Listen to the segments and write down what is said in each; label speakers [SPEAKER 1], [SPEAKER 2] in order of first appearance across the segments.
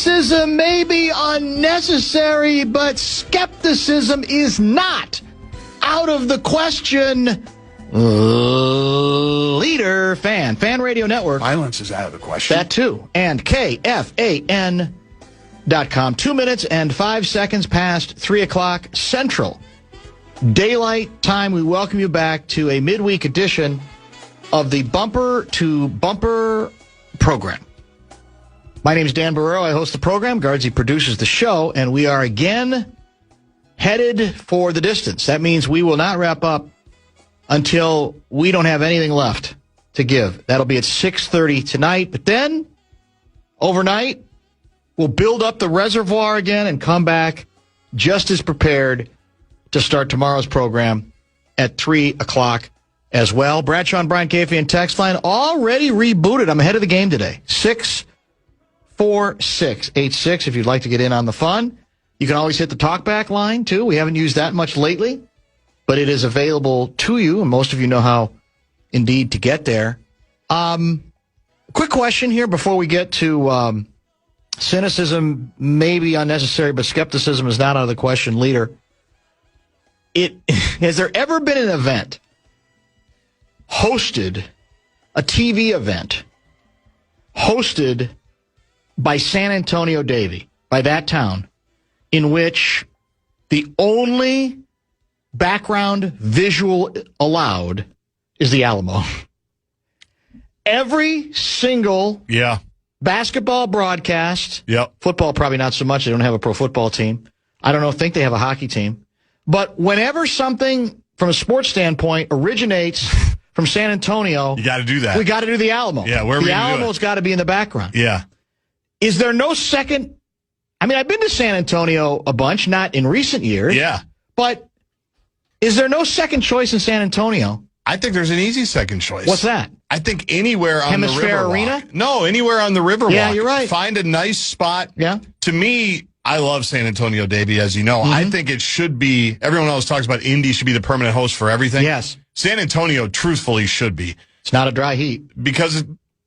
[SPEAKER 1] Cynicism may be unnecessary, but skepticism is not out of the question. Leader Fan Radio Network.
[SPEAKER 2] Violence is out of the question.
[SPEAKER 1] That too. And KFAN.com. 2 minutes and 5 seconds past 3 o'clock Central Daylight Time. We welcome you back to a midweek edition of the Bumper to Bumper program. My name is Dan Barreiro. I host the program. Guardsy produces the show, and we are again headed for the distance. That means we will not wrap up until we don't have anything left to give. That'll be at 6:30 tonight. But then, overnight, we'll build up the reservoir again and come back just as prepared to start tomorrow's program at 3 o'clock as well. Bradshaw and Brian KFAN text line already rebooted. I'm ahead of the game today. 64686 if you'd like to get in on the fun. You can always hit the talkback line, too. We haven't used that much lately, but it is available to you, and most of you know how, indeed, to get there. Quick question here before we get to cynicism may be unnecessary, but skepticism is not out of the question, Leader. Has there ever been an event hosted, a TV event, hosted by San Antonio Davie, by that town, in which the only background visual allowed is the Alamo? Every single basketball broadcast, football probably not so much, they don't have a pro football team. I don't think they have a hockey team. But whenever something from a sports standpoint originates from San Antonio,
[SPEAKER 2] you got to do that.
[SPEAKER 1] We got to do the Alamo.
[SPEAKER 2] Yeah, where are we
[SPEAKER 1] the
[SPEAKER 2] gonna do it?
[SPEAKER 1] Alamo's got to be in the background.
[SPEAKER 2] Yeah.
[SPEAKER 1] Is there no second? I mean, I've been to San Antonio a bunch, not in recent years.
[SPEAKER 2] Yeah.
[SPEAKER 1] But is there no second choice in San Antonio?
[SPEAKER 2] I think there's an easy second choice.
[SPEAKER 1] What's that?
[SPEAKER 2] I think anywhere on
[SPEAKER 1] Hemisphere
[SPEAKER 2] the Riverwalk.
[SPEAKER 1] Arena?
[SPEAKER 2] No, anywhere on the Riverwalk.
[SPEAKER 1] Yeah, you're right.
[SPEAKER 2] Find a nice spot.
[SPEAKER 1] Yeah.
[SPEAKER 2] To me, I love San Antonio Davie, as you know. I think it should be, everyone else talks about Indy should be the permanent host for everything.
[SPEAKER 1] Yes.
[SPEAKER 2] San Antonio, truthfully, should be.
[SPEAKER 1] It's not a dry heat.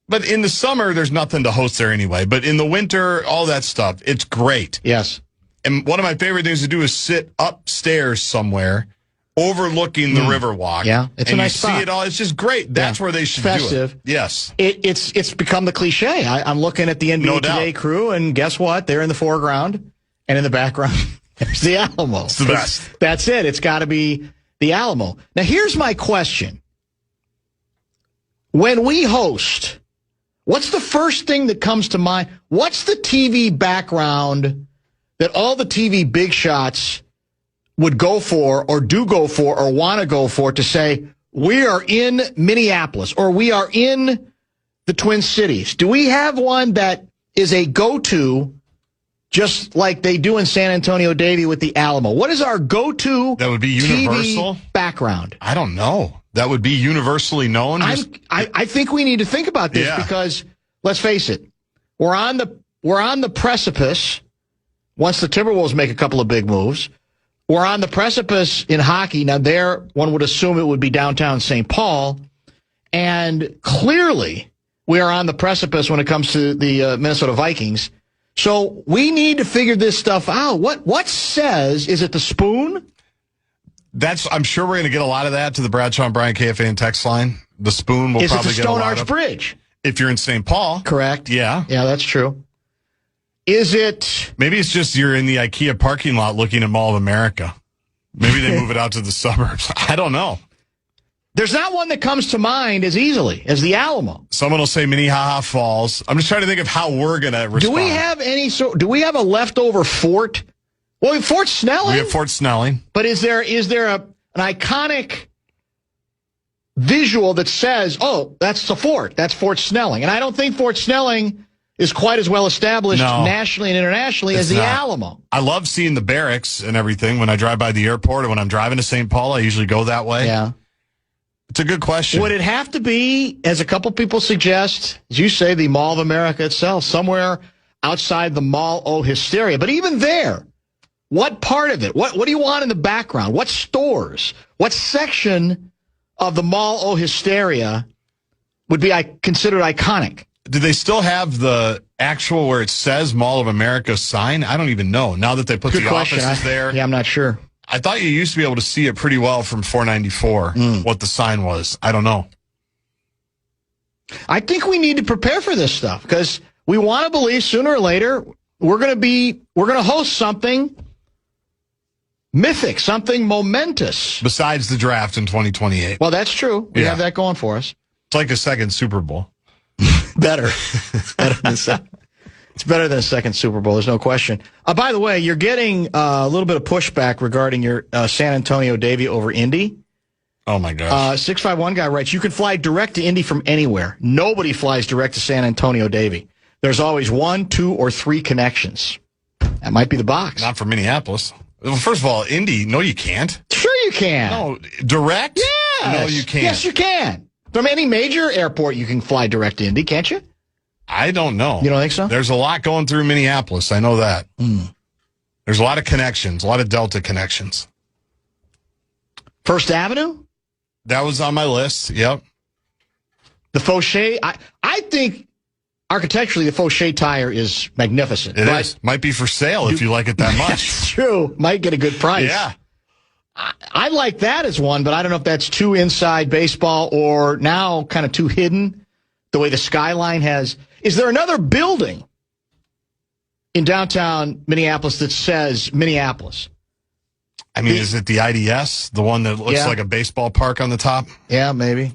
[SPEAKER 2] But in the summer, there's nothing to host there anyway. But in the winter, all that stuff, it's great.
[SPEAKER 1] Yes.
[SPEAKER 2] And one of my favorite things to do is sit upstairs somewhere overlooking the Riverwalk.
[SPEAKER 1] Yeah, it's a nice spot.
[SPEAKER 2] See it all. It's just great. That's where they should
[SPEAKER 1] Festive.
[SPEAKER 2] do it. Yes.
[SPEAKER 1] It's become the cliche. I'm looking at the NBA Today crew, and guess what? They're in the foreground, and in the background, there's the Alamo.
[SPEAKER 2] It's the best.
[SPEAKER 1] That's it. It's got to be the Alamo. Now, here's my question. When we host, what's the first thing that comes to mind? What's the TV background that all the TV big shots would go for or do go for or want to go for to say, we are in Minneapolis or we are in the Twin Cities? Do we have one that is a go-to just like they do in San Antonio Davie with the Alamo? What is our go-to
[SPEAKER 2] that would be universal
[SPEAKER 1] TV background?
[SPEAKER 2] I don't know. That would be universally known.
[SPEAKER 1] I think we need to think about this because, let's face it, we're on the precipice. Once the Timberwolves make a couple of big moves, we're on the precipice in hockey. Now, there, one would assume it would be downtown St. Paul. And clearly, we are on the precipice when it comes to the Minnesota Vikings. So we need to figure this stuff out. What says, is it the Spoon?
[SPEAKER 2] I'm sure we're going to get a lot of that to the Bradshaw and Brian KFAN text line. The Spoon will probably get a lot of. Is it the Stone Arch Bridge?
[SPEAKER 1] If
[SPEAKER 2] you're in St. Paul.
[SPEAKER 1] Correct.
[SPEAKER 2] Yeah.
[SPEAKER 1] Yeah, that's true. Is it?
[SPEAKER 2] Maybe it's just you're in the IKEA parking lot looking at Mall of America. Maybe they move it out to the suburbs. I don't know.
[SPEAKER 1] There's not one that comes to mind as easily as the Alamo.
[SPEAKER 2] Someone will say Minnehaha Falls. I'm just trying to think of how we're going to respond.
[SPEAKER 1] Do we have a leftover fort? Well, Fort Snelling.
[SPEAKER 2] We have Fort Snelling.
[SPEAKER 1] But is there an iconic visual that says, oh, that's the fort. That's Fort Snelling. And I don't think Fort Snelling is quite as well established nationally and internationally as the Alamo.
[SPEAKER 2] I love seeing the barracks and everything when I drive by the airport or when I'm driving to St. Paul. I usually go that way.
[SPEAKER 1] Yeah.
[SPEAKER 2] It's a good question.
[SPEAKER 1] Would it have to be, as a couple people suggest, as you say, the Mall of America itself, somewhere outside the Mall o' Hysteria? But even there, what part of it? What do you want in the background? What stores? What section of the Mall o' Hysteria would be considered iconic?
[SPEAKER 2] do they still have the actual where it says Mall of America sign? I don't even know. Now that they put the offices there.
[SPEAKER 1] Yeah, I'm not sure.
[SPEAKER 2] I thought you used to be able to see it pretty well from 494, what the sign was. I don't know.
[SPEAKER 1] I think we need to prepare for this stuff because we want to believe sooner or later we're going to host something mythic, something momentous.
[SPEAKER 2] Besides the draft in 2028.
[SPEAKER 1] Well, that's true. We have that going for us.
[SPEAKER 2] It's like a second Super Bowl.
[SPEAKER 1] Better. It's better than a second Super Bowl. There's no question. By the way, you're getting a little bit of pushback regarding your San Antonio Davy over Indy.
[SPEAKER 2] Oh, my gosh.
[SPEAKER 1] 651 guy writes, you can fly direct to Indy from anywhere. Nobody flies direct to San Antonio Davy. There's always 1, 2, or 3 connections. That might be the box.
[SPEAKER 2] Not from Minneapolis. Well, first of all, Indy, no, you can't.
[SPEAKER 1] Sure you can.
[SPEAKER 2] No, direct?
[SPEAKER 1] Yes.
[SPEAKER 2] No, you can't.
[SPEAKER 1] Yes, you can. From any major airport, you can fly direct to Indy, can't you?
[SPEAKER 2] I don't know.
[SPEAKER 1] You don't think so?
[SPEAKER 2] There's a lot going through Minneapolis. I know that. There's a lot of connections, a lot of Delta connections.
[SPEAKER 1] First Avenue?
[SPEAKER 2] That was on my list. Yep.
[SPEAKER 1] The Fauché. I think architecturally the Fauché tire is magnificent.
[SPEAKER 2] It is. Might be for sale if you like it that much.
[SPEAKER 1] That's true. Might get a good price.
[SPEAKER 2] Yeah.
[SPEAKER 1] I like that as one, but I don't know if that's too inside baseball or now kind of too hidden, the way the skyline has. Is there another building in downtown Minneapolis that says Minneapolis?
[SPEAKER 2] I mean, is it the IDS, the one that looks like a baseball park on the top?
[SPEAKER 1] Yeah, maybe.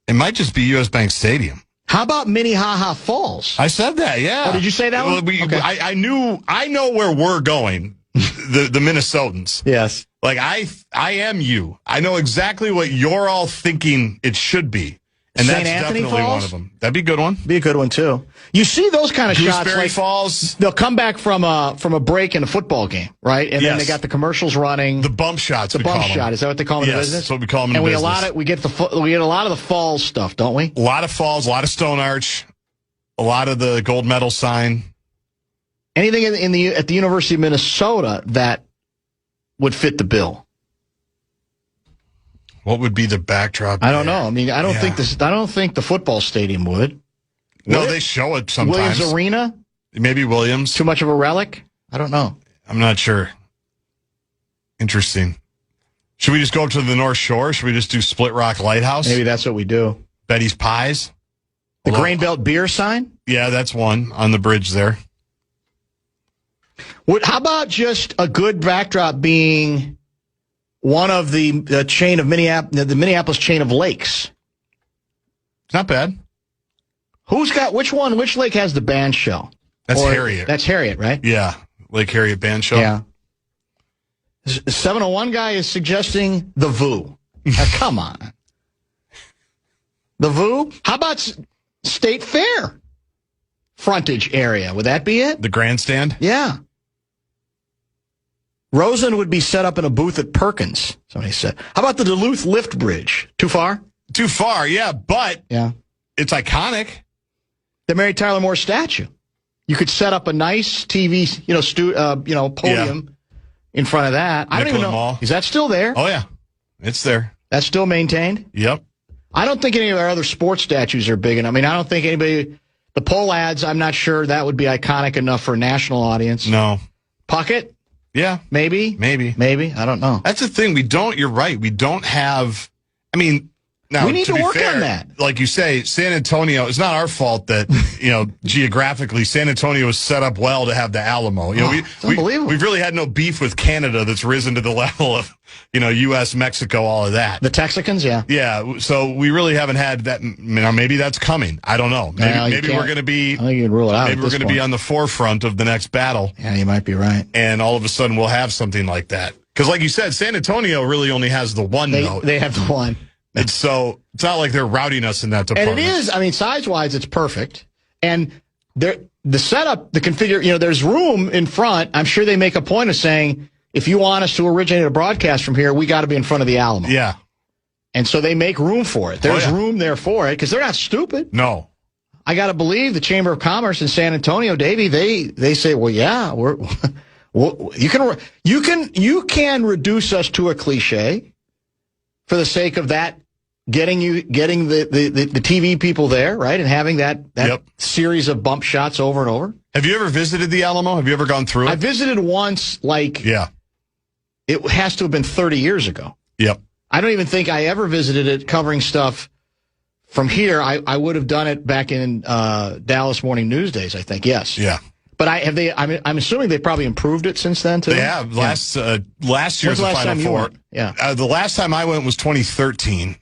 [SPEAKER 2] It might just be U.S. Bank Stadium.
[SPEAKER 1] How about Minnehaha Falls?
[SPEAKER 2] I said that, yeah.
[SPEAKER 1] Oh, did you say that one?
[SPEAKER 2] Okay. I know where we're going, the Minnesotans.
[SPEAKER 1] Yes.
[SPEAKER 2] Like, I am you. I know exactly what you're all thinking it should be. And
[SPEAKER 1] St.
[SPEAKER 2] that's
[SPEAKER 1] Anthony
[SPEAKER 2] definitely
[SPEAKER 1] Falls?
[SPEAKER 2] one of them. That'd be a good one.
[SPEAKER 1] Be a good one, too. You see those kind of shots.
[SPEAKER 2] Gooseberry
[SPEAKER 1] like
[SPEAKER 2] Falls.
[SPEAKER 1] They'll come back from a break in a football game, right? And then they got the commercials running.
[SPEAKER 2] The bump shots.
[SPEAKER 1] The bump shot. Is that what they call them in the business?
[SPEAKER 2] That's what we call them in
[SPEAKER 1] the
[SPEAKER 2] business.
[SPEAKER 1] And we get a lot of the falls stuff, don't we?
[SPEAKER 2] A lot of falls, a lot of Stone Arch, a lot of the gold medal sign.
[SPEAKER 1] Anything at the University of Minnesota that would fit the bill?
[SPEAKER 2] What would be the backdrop?
[SPEAKER 1] I don't know. I mean, I don't think the football stadium would.
[SPEAKER 2] No, they show it sometimes.
[SPEAKER 1] Williams Arena?
[SPEAKER 2] Maybe Williams.
[SPEAKER 1] Too much of a relic? I don't know.
[SPEAKER 2] I'm not sure. Interesting. Should we just go up to the North Shore? Should we just do Split Rock Lighthouse?
[SPEAKER 1] Maybe that's what we do.
[SPEAKER 2] Betty's Pies?
[SPEAKER 1] The Grain Belt beer sign?
[SPEAKER 2] Yeah, that's one on the bridge there.
[SPEAKER 1] How about just a good backdrop being one of the chain of the Minneapolis chain of lakes?
[SPEAKER 2] It's not bad.
[SPEAKER 1] Who's got which one? Which lake has the band shell?
[SPEAKER 2] That's Harriet.
[SPEAKER 1] That's Harriet, right?
[SPEAKER 2] Yeah, Lake Harriet band shell.
[SPEAKER 1] Yeah. 701 guy is suggesting the VU. Come on. The VU? How about State Fair frontage area? Would that be it?
[SPEAKER 2] The grandstand?
[SPEAKER 1] Yeah. Rosen would be set up in a booth at Perkins, somebody said. How about the Duluth Lift Bridge? Too far?
[SPEAKER 2] Too far, yeah, but it's iconic.
[SPEAKER 1] The Mary Tyler Moore statue. You could set up a nice TV, podium in front of that. I don't even know.
[SPEAKER 2] Mall.
[SPEAKER 1] Is that still there?
[SPEAKER 2] Oh, yeah. It's there.
[SPEAKER 1] That's still maintained?
[SPEAKER 2] Yep.
[SPEAKER 1] I don't think any of our other sports statues are big enough. I mean, I don't think anybody... The pole ads, I'm not sure that would be iconic enough for a national audience.
[SPEAKER 2] No.
[SPEAKER 1] Puckett?
[SPEAKER 2] Yeah.
[SPEAKER 1] Maybe. I don't know.
[SPEAKER 2] That's the thing. You're right. We don't have... I mean... Now,
[SPEAKER 1] we need to work on that.
[SPEAKER 2] Like you say, San Antonio, it's not our fault that, geographically, San Antonio was set up well to have the Alamo.
[SPEAKER 1] Unbelievable.
[SPEAKER 2] We've really had no beef with Canada that's risen to the level of, U.S., Mexico, all of that.
[SPEAKER 1] The Texicans, yeah.
[SPEAKER 2] Yeah, so we really haven't had that. Maybe that's coming. I don't know. Maybe we're going to be...
[SPEAKER 1] I think you can rule it out.
[SPEAKER 2] Maybe we're going to be on the forefront of the next battle.
[SPEAKER 1] Yeah, you might be right.
[SPEAKER 2] And all of a sudden we'll have something like that. Because like you said, San Antonio really only has the one note.
[SPEAKER 1] They have the one.
[SPEAKER 2] And so it's not like they're routing us in that department.
[SPEAKER 1] And it is. I mean, size-wise, it's perfect. And the setup, the configure, there's room in front. I'm sure they make a point of saying, if you want us to originate a broadcast from here, we got to be in front of the Alamo.
[SPEAKER 2] Yeah.
[SPEAKER 1] And so they make room for it. There's room there for it because they're not stupid.
[SPEAKER 2] No.
[SPEAKER 1] I got to believe the Chamber of Commerce in San Antonio, Davey, they say, well, yeah, you can reduce us to a cliche for the sake of that getting the TV people there, right, and having that series of bump shots over and over.
[SPEAKER 2] Have you ever visited the Alamo? Have you ever gone through it?
[SPEAKER 1] I visited once, it has to have been 30 years ago.
[SPEAKER 2] Yep.
[SPEAKER 1] I don't even think I ever visited it covering stuff from here. I would have done it back in Dallas Morning News days, I think, yes.
[SPEAKER 2] Yeah.
[SPEAKER 1] But I'm assuming they've probably improved it since then, too?
[SPEAKER 2] They have. Last year's the Final Four.
[SPEAKER 1] Yeah.
[SPEAKER 2] The last time I went was 2013.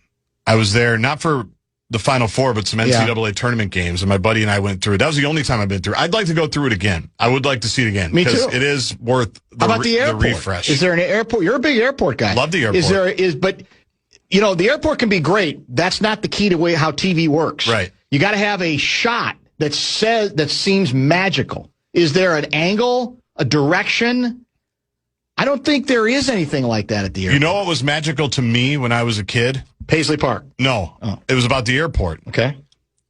[SPEAKER 2] I was there, not for the Final Four, but some NCAA tournament games, and my buddy and I went through it. That was the only time I've been through it. I'd like to go through it again. I would like to see it again.
[SPEAKER 1] Me too.
[SPEAKER 2] It is worth
[SPEAKER 1] How about the airport?
[SPEAKER 2] The refresh.
[SPEAKER 1] Is there an airport? You're a big airport guy.
[SPEAKER 2] Love the airport.
[SPEAKER 1] But, the airport can be great. That's not the key to how TV works.
[SPEAKER 2] Right.
[SPEAKER 1] You got to have a shot that seems magical. Is there an angle, a direction? I don't think there is anything like that at the airport.
[SPEAKER 2] You know what was magical to me when I was a kid?
[SPEAKER 1] Paisley Park.
[SPEAKER 2] No. It was about the airport.
[SPEAKER 1] Okay.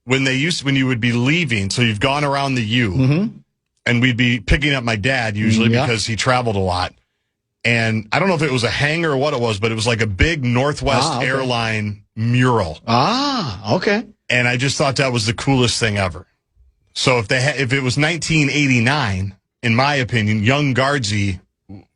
[SPEAKER 2] When you would be leaving, so you've gone around the U, and we'd be picking up my dad usually because he traveled a lot. And I don't know if it was a hangar or what it was, but it was like a big Northwest airline mural.
[SPEAKER 1] Okay.
[SPEAKER 2] And I just thought that was the coolest thing ever. So if it was 1989, in my opinion, young Guardsy,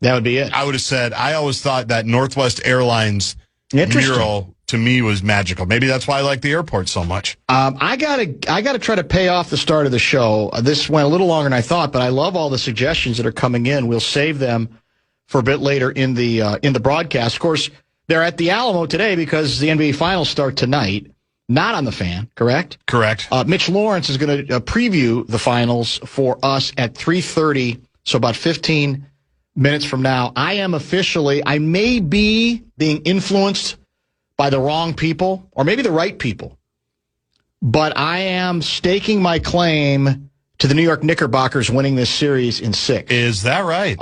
[SPEAKER 1] that would be it.
[SPEAKER 2] I would have said, I always thought that Northwest Airlines mural to me was magical. Maybe that's why I like the airport so much.
[SPEAKER 1] I gotta try to pay off the start of the show. This went a little longer than I thought, but I love all the suggestions that are coming in. We'll save them for a bit later in the broadcast. Of course, they're at the Alamo today because the NBA Finals start tonight. Not on the Fan, correct?
[SPEAKER 2] Correct.
[SPEAKER 1] Mitch Lawrence is going to preview the finals for us at 3:30, so about 15 minutes from now. I may be being influenced by the wrong people, or maybe the right people, but I am staking my claim to the New York Knickerbockers winning this series in 6.
[SPEAKER 2] Is that right?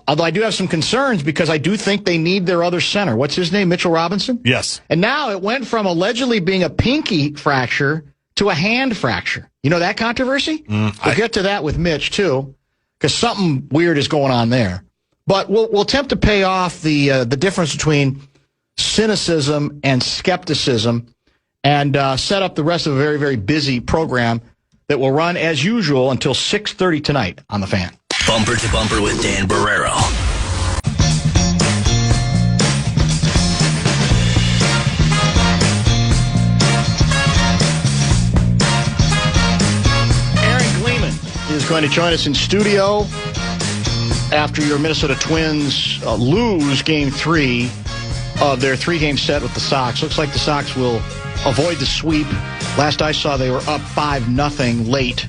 [SPEAKER 1] Although I do have some concerns because I do think they need their other center. What's his name? Mitchell Robinson?
[SPEAKER 2] Yes.
[SPEAKER 1] And now it went from allegedly being a pinky fracture to a hand fracture. You know that controversy? We'll get to that with Mitch, too, because something weird is going on there. But we'll attempt to pay off the difference between cynicism and skepticism and set up the rest of a very, very busy program that will run, as usual, until 6:30 tonight on The Fan.
[SPEAKER 3] Bumper to Bumper with Dan Barreiro.
[SPEAKER 1] Aaron Gleeman is going to join us in studio after your Minnesota Twins lose Game 3 of their 3-game set with the Sox. Looks like the Sox will avoid the sweep. Last I saw, they were up 5-0 late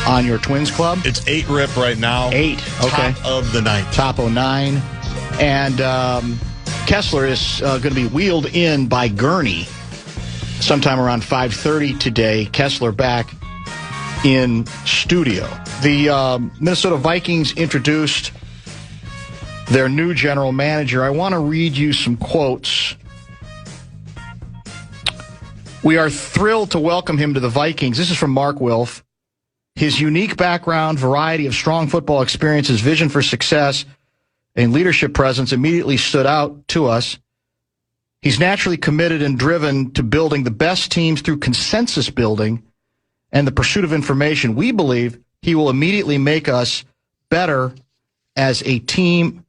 [SPEAKER 1] on your Twins club.
[SPEAKER 2] It's 8-rip right now.
[SPEAKER 1] 8, okay.
[SPEAKER 2] Top of the ninth.
[SPEAKER 1] Top 09. And Kessler is going to be wheeled in by Gurney sometime around 5:30 today. Kessler back in studio. The Minnesota Vikings introduced their new general manager. I want to read you some quotes. We are thrilled to welcome him to the Vikings. This is from Mark Wilf. His unique background, variety of strong football experiences, vision for success, and leadership presence immediately stood out to us. He's naturally committed and driven to building the best teams through consensus building and the pursuit of information. We believe he will immediately make us better as a team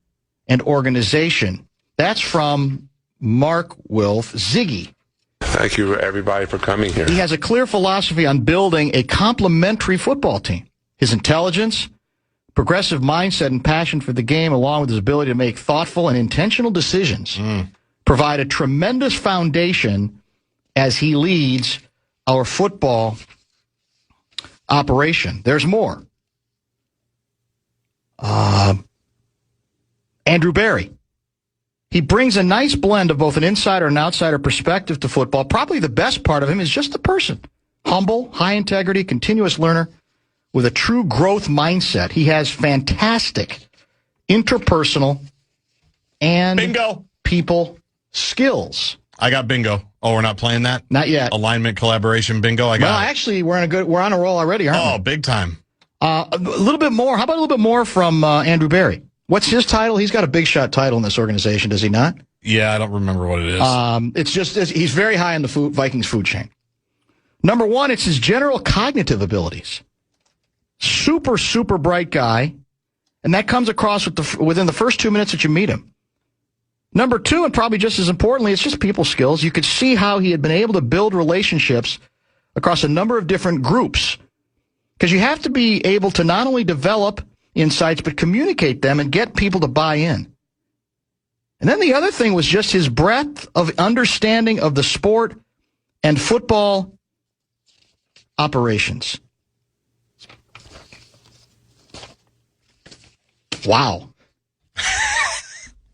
[SPEAKER 1] and organization. That's from Mark Wilf. Ziggy.
[SPEAKER 4] Thank you, everybody, for coming here.
[SPEAKER 1] He has a clear philosophy on building a complementary football team. His intelligence, progressive mindset, and passion for the game, along with his ability to make thoughtful and intentional decisions, provide a tremendous foundation as he leads our football operation. There's more. Andrew Berry. He brings a nice blend of both an insider and outsider perspective to football. Probably the best part of him is just the person. Humble, high integrity, continuous learner with a true growth mindset. He has fantastic interpersonal and people skills.
[SPEAKER 2] I got bingo. Oh, we're not playing that?
[SPEAKER 1] Not yet.
[SPEAKER 2] Alignment, collaboration, bingo.
[SPEAKER 1] Actually, we're on a roll already, aren't we?
[SPEAKER 2] Oh, big time.
[SPEAKER 1] A little bit more. How about a little bit more from Andrew Berry? What's his title? He's got a big shot title in this organization, does he not?
[SPEAKER 2] Yeah, I don't remember what it is.
[SPEAKER 1] It's just, he's very high on the Vikings food chain. Number one, it's his general cognitive abilities. Super, super bright guy. And that comes across within the first 2 minutes that you meet him. Number two, and probably just as importantly, it's just people skills. You could see how he had been able to build relationships across a number of different groups. Because you have to be able to not only develop insights, but communicate them and get people to buy in. And then the other thing was just his breadth of understanding of the sport and football operations. Wow.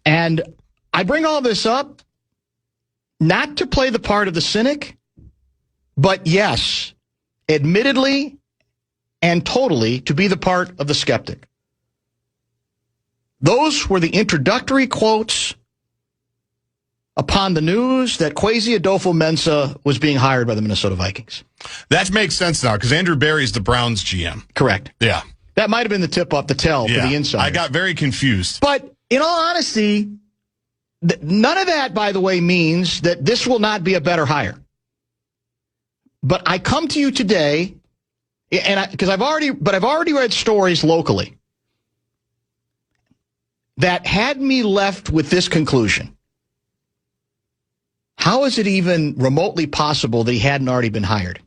[SPEAKER 1] And I bring all this up not to play the part of the cynic, but yes, admittedly and totally to be the part of the skeptic. Those were the introductory quotes upon the news that Kwesi Adolfo-Mensah was being hired by the Minnesota Vikings.
[SPEAKER 2] That makes sense now, because Andrew Berry's the Browns GM.
[SPEAKER 1] Correct.
[SPEAKER 2] Yeah.
[SPEAKER 1] That might have been the tip-off, the tell for the insider.
[SPEAKER 2] I got very confused.
[SPEAKER 1] But in all honesty, none of that, by the way, means that this will not be a better hire. But I come to you today, and because I've already read stories locally that had me left with this conclusion. How is it even remotely possible that he hadn't already been hired?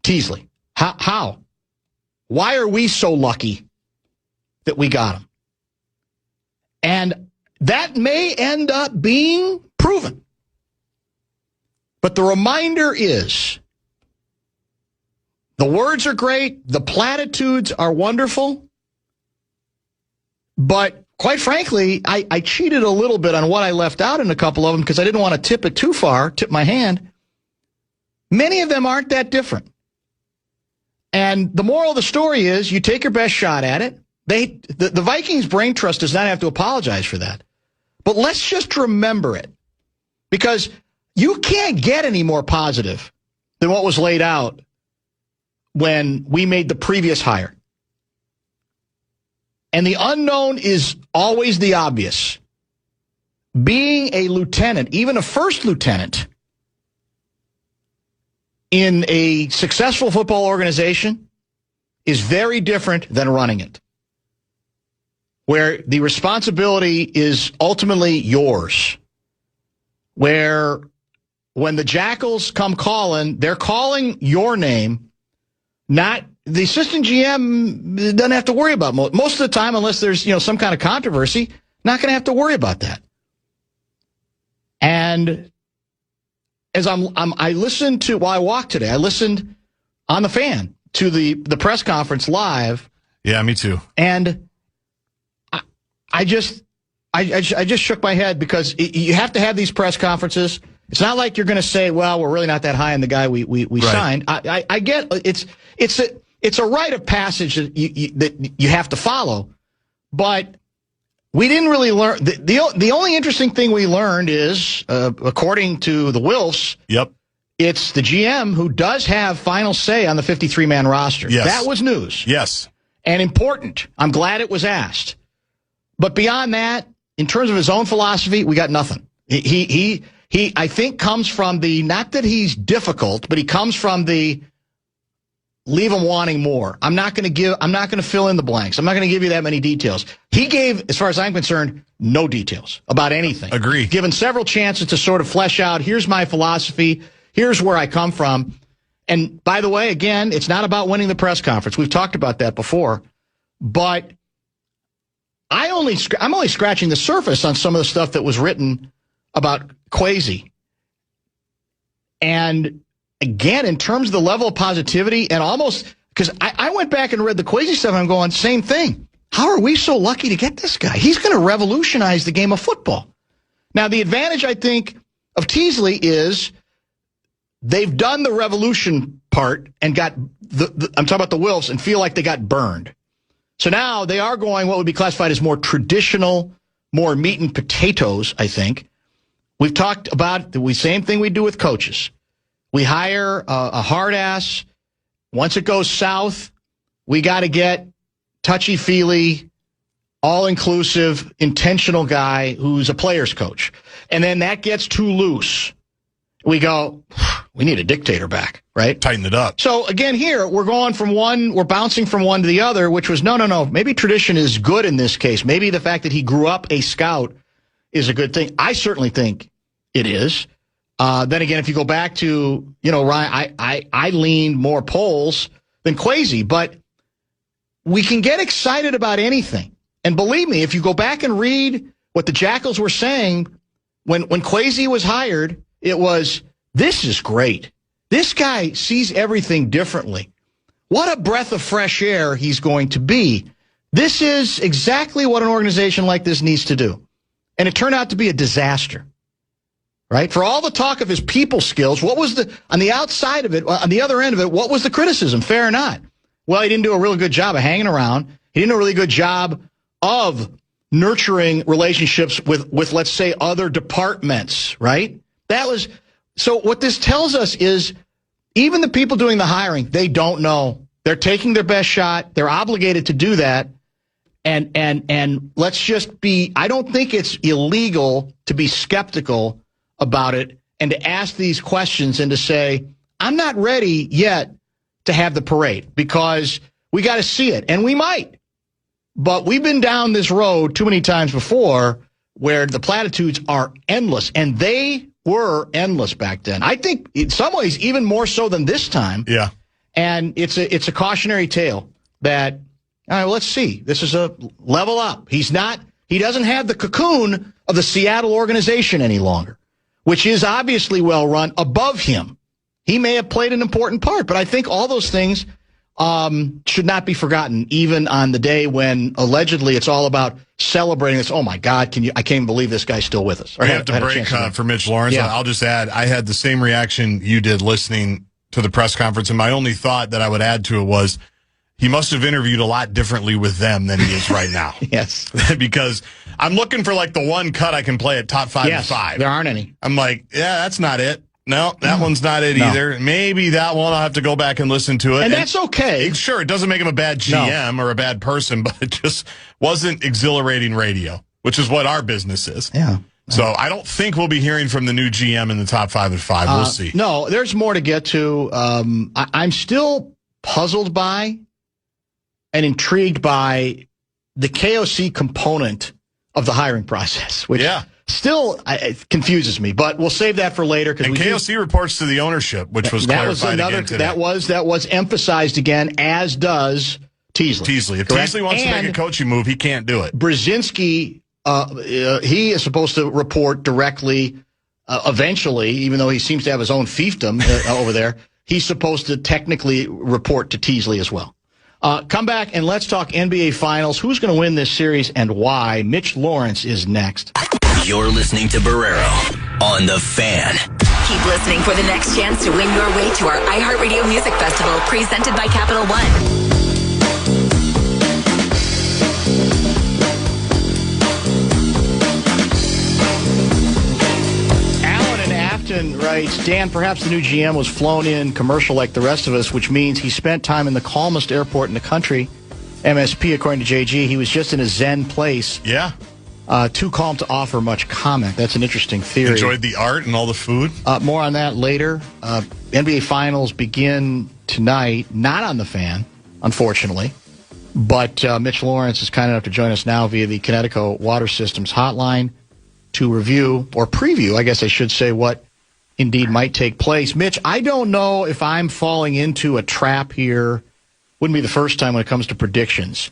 [SPEAKER 1] Teasley. How? Why are we so lucky that we got him? And that may end up being proven. But the reminder is, the words are great, the platitudes are wonderful, but quite frankly, I cheated a little bit on what I left out in a couple of them because I didn't want to tip it too far, tip my hand. Many of them aren't that different. And the moral of the story is you take your best shot at it. The Vikings brain trust does not have to apologize for that. But let's just remember it. Because you can't get any more positive than what was laid out when we made the previous hire. And the unknown is always the obvious. Being a lieutenant, even a first lieutenant, in a successful football organization is very different than running it, where the responsibility is ultimately yours, where when the Jackals come calling, they're calling your name, not the assistant GM doesn't have to worry about most of the time, unless there's some kind of controversy, not going to have to worry about that. And as I listened to, while I walked today, I listened on the fan to the press conference live.
[SPEAKER 2] Yeah, me too.
[SPEAKER 1] And I just shook my head because you have to have these press conferences. It's not like you're going to say, well, we're really not that high on the guy we right. signed. I get it's a rite of passage that you have to follow, but we didn't really learn. The only interesting thing we learned is, according to the Wilfs, it's the GM who does have final say on the 53-man roster.
[SPEAKER 2] Yes.
[SPEAKER 1] That was news.
[SPEAKER 2] Yes.
[SPEAKER 1] And important. I'm glad it was asked. But beyond that, in terms of his own philosophy, we got nothing. He I think comes from the, not that he's difficult, but he comes from the leave him wanting more. I'm not going to fill in the blanks. I'm not going to give you that many details. He gave, as far as I'm concerned, no details about anything.
[SPEAKER 2] Agree.
[SPEAKER 1] Given several chances to sort of flesh out, here's my philosophy, here's where I come from. And by the way, again, it's not about winning the press conference. We've talked about that before. But I'm only scratching the surface on some of the stuff that was written about Kwesi. And again, in terms of the level of positivity, and almost, because I went back and read the Kwesi stuff, and I'm going, same thing. How are we so lucky to get this guy? He's going to revolutionize the game of football. Now, the advantage, I think, of Teasley is they've done the revolution part and got, I'm talking about the Wilfs, and feel like they got burned. So now they are going what would be classified as more traditional, more meat and potatoes, I think. We've talked about the same thing we do with coaches. We hire a hard ass. Once it goes south, we got to get touchy-feely, all-inclusive, intentional guy who's a player's coach. And then that gets too loose. We go, we need a dictator back, right?
[SPEAKER 2] Tighten it up.
[SPEAKER 1] So, again, here, we're bouncing from one to the other, which was, no. Maybe tradition is good in this case. Maybe the fact that he grew up a scout is a good thing. I certainly think it is. Then again, if you go back to, Ryan, I leaned more polls than Kwesi, but we can get excited about anything. And believe me, if you go back and read what the Jackals were saying when Kwesi was hired, it was, this is great. This guy sees everything differently. What a breath of fresh air he's going to be. This is exactly what an organization like this needs to do. And it turned out to be a disaster, right? For all the talk of his people skills, what was on the outside of it, on the other end of it, what was the criticism? Fair or not? Well, he didn't do a really good job of hanging around. He didn't do a really good job of nurturing relationships with let's say, other departments, right? So what this tells us is even the people doing the hiring, they don't know. They're taking their best shot. They're obligated to do that. And let's just I don't think it's illegal to be skeptical about it and to ask these questions and to say, I'm not ready yet to have the parade because we got to see it. And we might. But we've been down this road too many times before where the platitudes are endless, and they were endless back then. I think in some ways even more so than this time.
[SPEAKER 2] Yeah.
[SPEAKER 1] And it's a cautionary tale that, all right, let's see. This is a level up. He doesn't have the cocoon of the Seattle organization any longer, which is obviously well run above him. He may have played an important part, but I think all those things should not be forgotten, even on the day when allegedly it's all about celebrating this. Oh my God, I can't believe this guy's still with us.
[SPEAKER 2] We have to break for Mitch Lawrence. Yeah. I'll just add, I had the same reaction you did listening to the press conference, and my only thought that I would add to it was he must have interviewed a lot differently with them than he is right now.
[SPEAKER 1] Yes.
[SPEAKER 2] Because I'm looking for like the one cut I can play at top 5 and 5.
[SPEAKER 1] There aren't any.
[SPEAKER 2] I'm like, yeah, that's not it. No, that one's not it either. Maybe that one, I'll have to go back and listen to it.
[SPEAKER 1] And that's okay.
[SPEAKER 2] Sure, it doesn't make him a bad GM or a bad person, but it just wasn't exhilarating radio, which is what our business is.
[SPEAKER 1] Yeah.
[SPEAKER 2] So I don't think we'll be hearing from the new GM in the top 5 and 5. We'll see.
[SPEAKER 1] No, there's more to get to. I'm still puzzled by and intrigued by the KOC component of the hiring process, which still it confuses me, but we'll save that for later.
[SPEAKER 2] And KOC reports to the ownership, which was clarified again today.
[SPEAKER 1] That was emphasized again, as does Teasley.
[SPEAKER 2] If Teasley wants to make a coaching move, he can't do it.
[SPEAKER 1] Brzezinski, he is supposed to report directly eventually, even though he seems to have his own fiefdom over there. He's supposed to technically report to Teasley as well. Come back and let's talk NBA Finals. Who's going to win this series and why? Mitch Lawrence is next.
[SPEAKER 3] You're listening to Barreiro on The Fan.
[SPEAKER 5] Keep listening for the next chance to win your way to our iHeartRadio Music Festival presented by Capital One.
[SPEAKER 1] Writes, Dan, perhaps the new GM was flown in commercial like the rest of us, which means he spent time in the calmest airport in the country. MSP, according to JG, he was just in a zen place.
[SPEAKER 2] Yeah.
[SPEAKER 1] Too calm to offer much comment. That's an interesting theory.
[SPEAKER 2] Enjoyed the art and all the food.
[SPEAKER 1] More on that later. NBA Finals begin tonight. Not on the Fan, unfortunately. But Mitch Lawrence is kind enough to join us now via the Connecticut Water Systems hotline to review, or preview, I guess I should say, what indeed might take place. Mitch, I don't know if I'm falling into a trap here. Wouldn't be the first time when it comes to predictions.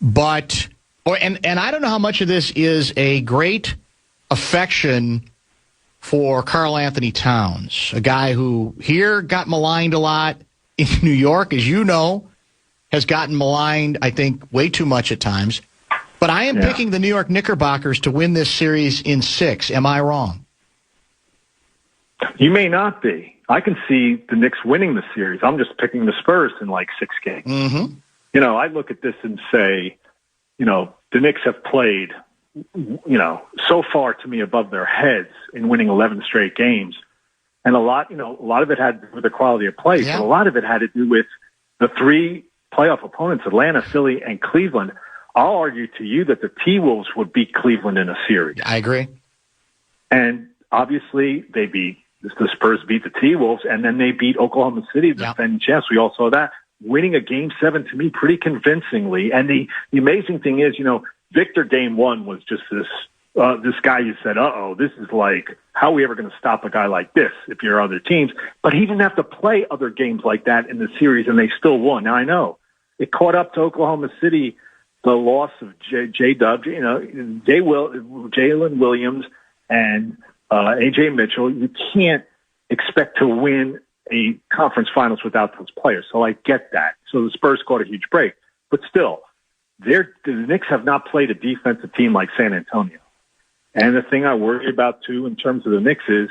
[SPEAKER 1] But, and I don't know how much of this is a great affection for Karl Anthony Towns, a guy who here got maligned a lot, in New York, as you know, has gotten maligned, I think, way too much at times. But I am picking the New York Knickerbockers to win this series in 6. Am I wrong?
[SPEAKER 6] You may not be. I can see the Knicks winning the series. I'm just picking the Spurs in like 6 games.
[SPEAKER 1] Mm-hmm.
[SPEAKER 6] You know, I look at this and say, you know, the Knicks have played, you know, so far to me above their heads in winning 11 straight games. And a lot of it had to do with the quality of play, but a lot of it had to do with the 3 playoff opponents, Atlanta, Philly, and Cleveland, I'll argue to you that the T-Wolves would beat Cleveland in a series.
[SPEAKER 1] I agree.
[SPEAKER 6] And obviously, the Spurs beat the T-Wolves, and then they beat Oklahoma City, the defending champs. We all saw that. Winning a Game 7, to me, pretty convincingly. And the amazing thing is, Victor Game 1 was just this guy you said, this is like, how are we ever going to stop a guy like this if you're other teams? But he didn't have to play other games like that in the series, and they still won. Now, I know it caught up to Oklahoma City, the loss of J-Dub, Jalen Williams and A.J. Mitchell. You can't expect to win a conference finals without those players. So I get that. So the Spurs caught a huge break. But still, the Knicks have not played a defensive team like San Antonio. And the thing I worry about, too, in terms of the Knicks is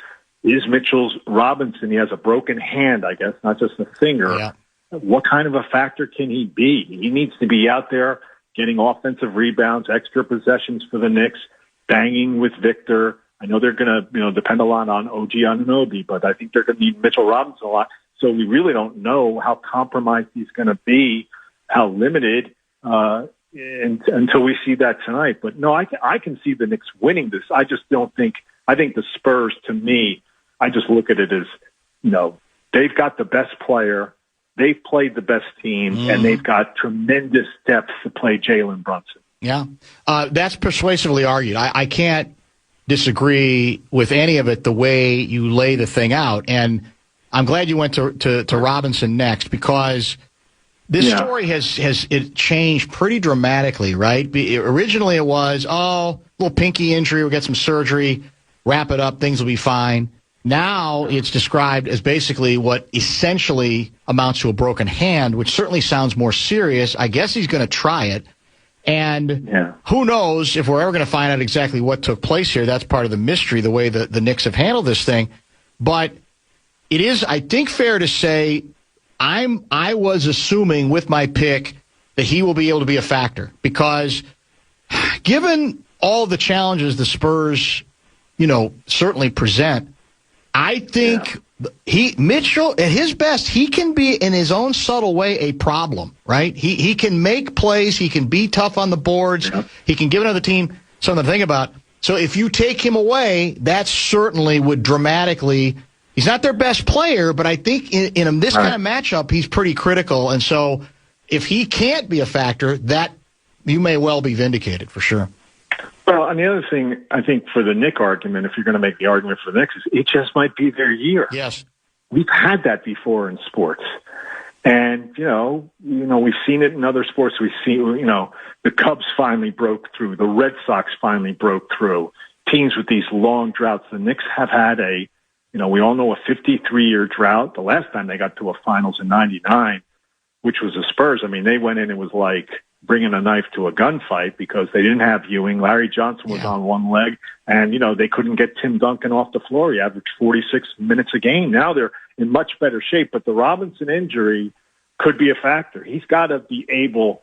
[SPEAKER 6] Mitchell's Robinson. He has a broken hand, I guess, not just a finger.
[SPEAKER 1] Yeah.
[SPEAKER 6] What kind of a factor can he be? He needs to be out there getting offensive rebounds, extra possessions for the Knicks, banging with Victor. I know they're going to, depend a lot on OG Anunoby, but I think they're going to need Mitchell Robinson a lot. So we really don't know how compromised he's going to be, how limited, until we see that tonight. But no, I can see the Knicks winning this. I just don't think. I think the Spurs, to me, I just look at it as, they've got the best player, they've played the best team, and they've got tremendous depth to play Jalen Brunson.
[SPEAKER 1] Yeah, that's persuasively argued. I can't disagree with any of it the way you lay the thing out. And I'm glad you went to Robinson next, because this story has it changed pretty dramatically, right? Originally it was, little pinky injury, we'll get some surgery, wrap it up, things will be fine. Now it's described as basically what essentially amounts to a broken hand, which certainly sounds more serious. I guess he's going to try it. And who knows if we're ever going to find out exactly what took place here. That's part of the mystery, the way the Knicks have handled this thing. But it is, I think, fair to say I was assuming with my pick that he will be able to be a factor, because given all the challenges the Spurs, certainly present, I think Mitchell, at his best, he can be, in his own subtle way, a problem, right? He can make plays. He can be tough on the boards. Yeah. He can give another team something to think about. So if you take him away, that certainly would dramatically – he's not their best player, but I think in this kind of matchup, he's pretty critical. And so if he can't be a factor, that you may well be vindicated for sure.
[SPEAKER 6] Well, and the other thing, I think, for the Knick argument, if you're going to make the argument for the Knicks, is it just might be their year.
[SPEAKER 1] Yes.
[SPEAKER 6] We've had that before in sports. And, we've seen it in other sports. We've seen, the Cubs finally broke through. The Red Sox finally broke through. Teams with these long droughts. The Knicks have had we all know a 53-year drought. The last time they got to a finals in 99, which was the Spurs. I mean, they went in, it was like bringing a knife to a gunfight, because they didn't have Ewing. Larry Johnson was on one leg, and, they couldn't get Tim Duncan off the floor. He averaged 46 minutes a game. Now they're in much better shape, but the Robinson injury could be a factor. He's got to be able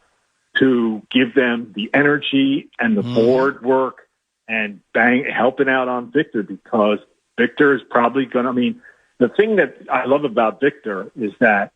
[SPEAKER 6] to give them the energy and the board work and helping out on Victor, because Victor is probably going to, the thing that I love about Victor is that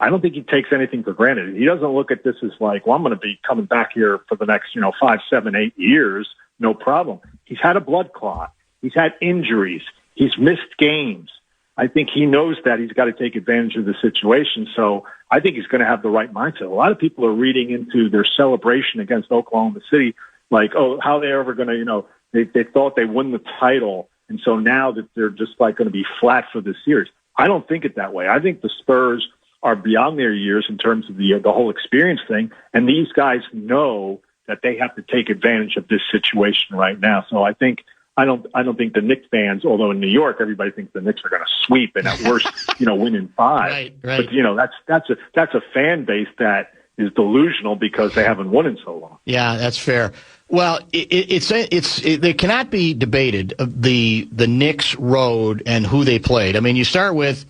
[SPEAKER 6] I don't think he takes anything for granted. He doesn't look at this as like, well, I'm going to be coming back here for the next, 5, 7, 8 years. No problem. He's had a blood clot. He's had injuries. He's missed games. I think he knows that he's got to take advantage of the situation. So I think he's going to have the right mindset. A lot of people are reading into their celebration against Oklahoma City like, how are they ever going to, they thought they won the title. And so now that they're just like going to be flat for this series. I don't think it that way. I think the Spurs are beyond their years in terms of the whole experience thing. And these guys know that they have to take advantage of this situation right now. So I don't think the Knicks fans, although in New York, everybody thinks the Knicks are going to sweep and at worst, win in 5.
[SPEAKER 1] Right.
[SPEAKER 6] But, that's a fan base that is delusional because they haven't won in so long.
[SPEAKER 1] Yeah, that's fair. Well, it cannot be debated, the Knicks road and who they played. I mean, you start with,